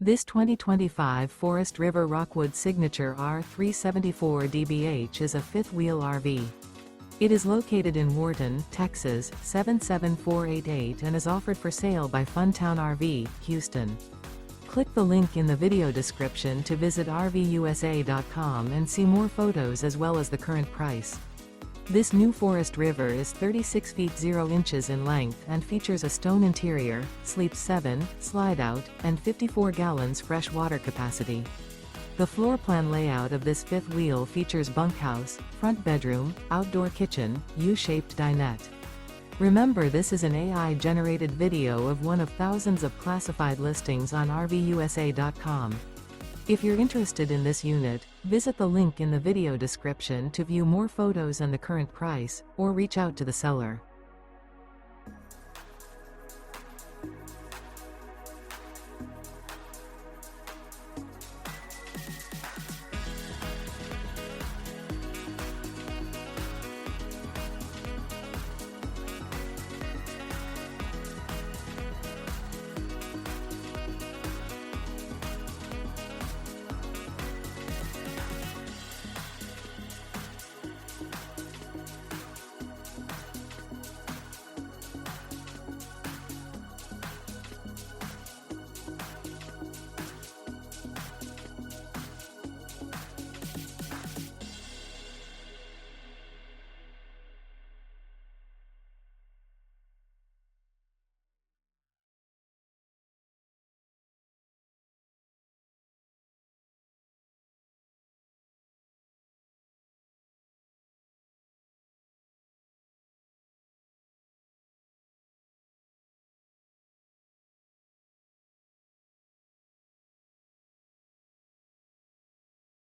This 2025 Forest River Rockwood Signature R374 DBH is a fifth-wheel RV. It is located in Wharton, Texas, 77488 and is offered for sale by Funtown RV, Houston. Click the link in the video description to visit RVUSA.com and see more photos as well as the current price. This new Forest River is 36 feet 0 inches in length and features a stone interior, sleeps 7, slide-out, and 54 gallons fresh water capacity. The floor plan layout of this fifth wheel features bunkhouse, front bedroom, outdoor kitchen, U-shaped dinette. Remember, this is an AI-generated video of one of thousands of classified listings on RVUSA.com. If you're interested in this unit, visit the link in the video description to view more photos and the current price, or reach out to the seller.